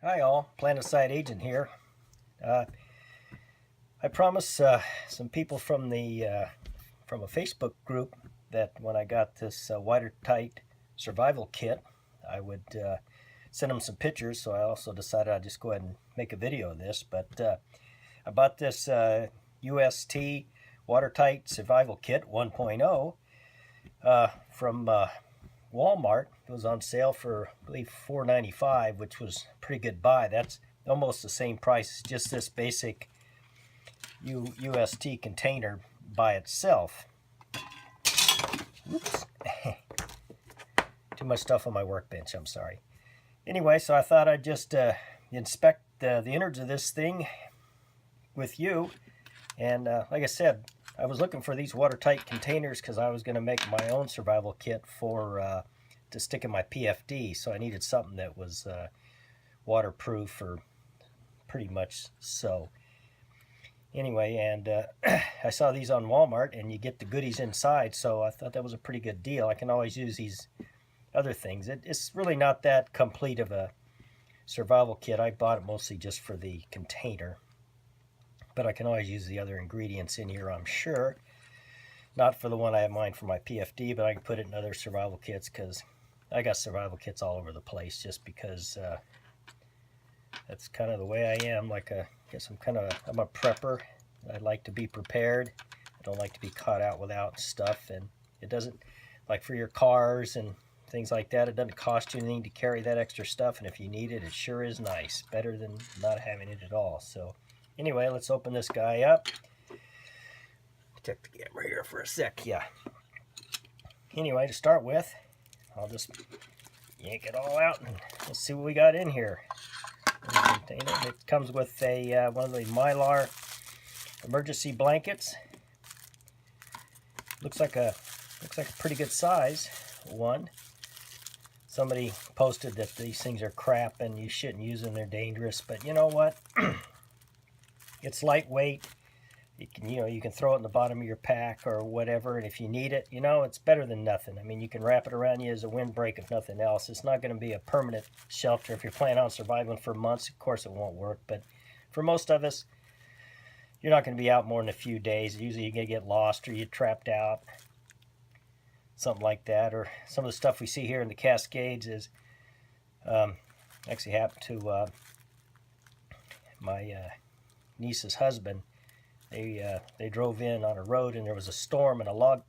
Hi all, Planetside Agent here. Uh, I promised some people from from a Facebook group that when I got this watertight survival kit, I would send them some pictures. So I also decided I'd just go ahead and make a video of this. But I bought this UST Watertight Survival Kit 1.0 from Walmart. It was on sale for, I believe, $4.95, which was a pretty good buy. That's almost the same price as just this basic UST container by itself. Oops. Too much stuff on my workbench, I'm sorry. Anyway, so I thought I'd just inspect the innards of this thing with you. And like I said, I was looking for these watertight containers because I was going to make my own survival kit for to stick in my PFD. So I needed something that was waterproof, or pretty much so. Anyway, and I saw these on Walmart, and you get the goodies inside, so I thought that was a pretty good deal. I can always use these other things. It's really not that complete of a survival kit. I bought it mostly just for the container, but I can always use the other ingredients in here, I'm sure. Not for the one I have mine for my PFD, but I can put it in other survival kits because I got survival kits all over the place, just because that's kind of the way I am. I guess I'm a prepper. I like to be prepared. I don't like to be caught out without stuff. And it doesn't, like for your cars and things like that, it doesn't cost you anything to carry that extra stuff. And if you need it, it sure is nice. Better than not having it at all. So anyway, let's open this guy up. Check the camera here for a sec. Yeah. Anyway, to start with, I'll just yank it all out and let's see what we got in here. It comes with a one of the Mylar emergency blankets. Looks like a pretty good size one. Somebody posted that these things are crap and you shouldn't use them, they're dangerous. But you know what? It's lightweight. You can throw it in the bottom of your pack or whatever, and if you need it, it's better than nothing. I mean, you can wrap it around you as a windbreak if nothing else. It's not going to be a permanent shelter. If you're planning on surviving for months, of course it won't work. But for most of us, you're not going to be out more than a few days. Usually you're going to get lost or you're trapped out, something like that. Or some of the stuff we see here in the Cascades is actually happened to my niece's husband. They drove in on a road and there was a storm, and a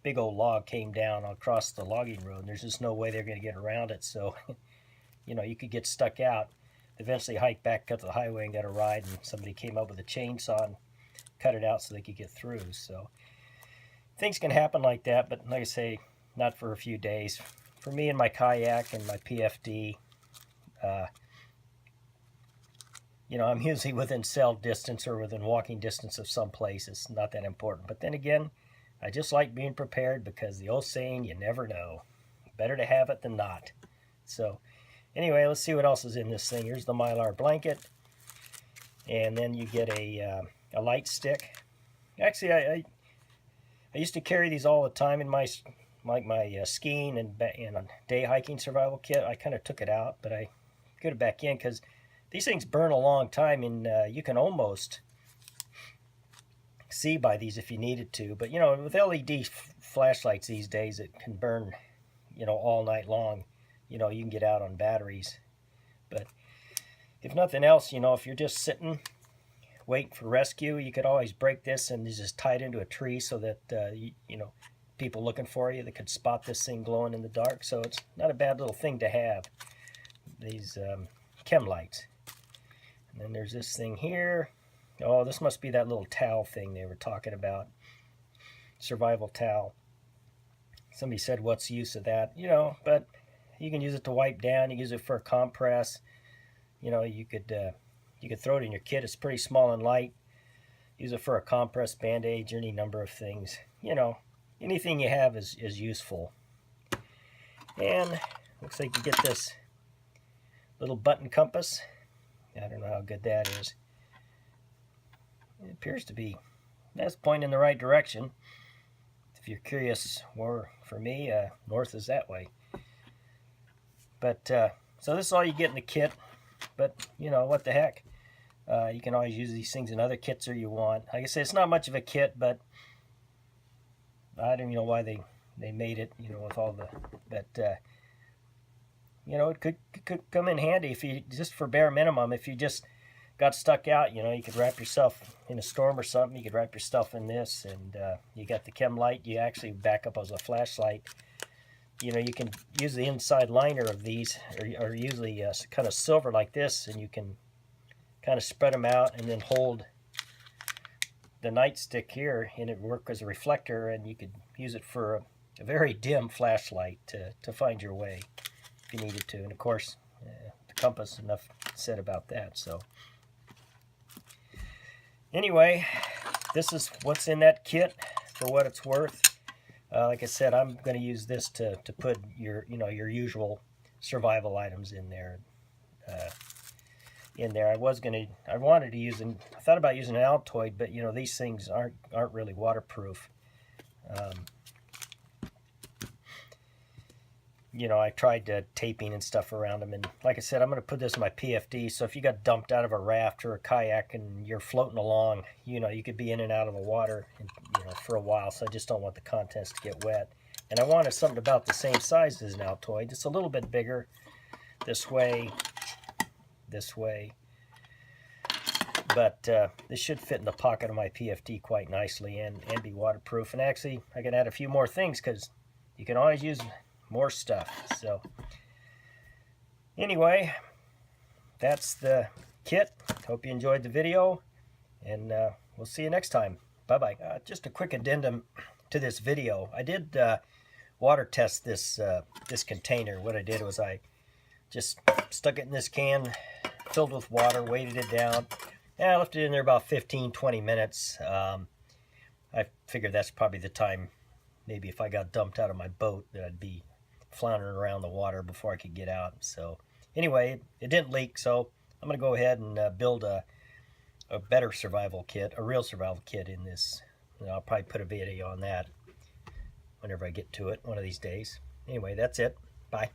big old log came down across the logging road, and there's just no way they're going to get around it. So you could get stuck out. Eventually hiked back up to the highway and got a ride, and somebody came up with a chainsaw and cut it out so they could get through. So things can happen like that, but like I say, not for a few days. For me and my kayak and my PFD, I'm usually within cell distance or within walking distance of some place. It's not that important. But then again, I just like being prepared because the old saying, you never know. Better to have it than not. So anyway, let's see what else is in this thing. Here's the Mylar blanket. And then you get a light stick. Actually, I used to carry these all the time in my skiing and day hiking survival kit. I kind of took it out, but I put it back in because these things burn a long time, and you can almost see by these if you needed to. But with LED flashlights these days, it can burn all night long. You can get out on batteries. But if nothing else, if you're just sitting waiting for rescue, you could always break this and just tie it into a tree so that people looking for you, they could spot this thing glowing in the dark. So it's not a bad little thing to have, these chem lights. And then there's this thing here. Oh, this must be that little towel thing they were talking about. Survival towel. Somebody said, what's the use of that? But you can use it to wipe down. You can use it for a compress. You could throw it in your kit. It's pretty small and light. Use it for a compress, bandage, or any number of things. Anything you have is useful. And looks like you get this little button compass. I don't know how good that is. It appears to be. That's pointing in the right direction. If you're curious, more for me, north is that way. But so this is all you get in the kit. but you know, what the heck. You can always use these things in other kits or you want. Like I said, it's not much of a kit, but I don't know why they made it, you know, with all the, but you know, it could come in handy if you, just for bare minimum, if you just got stuck out, you know, you could wrap yourself in a storm or something, you could wrap yourself in this, and you got the chem light, you actually back up as a flashlight. You know, you can use the inside liner of these, or usually kind of silver like this, and you can kind of spread them out and then hold the nightstick here, and it work as a reflector, and you could use it for a very dim flashlight to find your way if you needed to. And of course, the compass, enough said about that. So anyway, this is what's in that kit for what it's worth. Like I said, I'm going to use this to put your, you know, your usual survival items in there. I wanted to use, and I thought about using an Altoid, but you know, these things aren't really waterproof. You know, I tried taping and stuff around them, and like I said, I'm going to put this in my PFD, so if you got dumped out of a raft or a kayak and you're floating along, you know, you could be in and out of the water, and, you know, for a while, so I just don't want the contents to get wet. And I wanted something about the same size as an Altoid, just a little bit bigger, this way, but this should fit in the pocket of my PFD quite nicely and be waterproof. And actually, I can add a few more things because you can always use more stuff. So anyway, that's the kit. Hope you enjoyed the video, and we'll see you next time. Bye-bye. Just a quick addendum to this video. I did water test this container. What I did was I just stuck it in this can filled with water, weighted it down, and I left it in there about 15-20 minutes. I figured that's probably the time, maybe if I got dumped out of my boat, that I'd be floundering around the water before I could get out. So anyway, it didn't leak, so I'm going to go ahead and build a better survival kit, a real survival kit in this. And I'll probably put a video on that whenever I get to it one of these days. Anyway, that's it. Bye.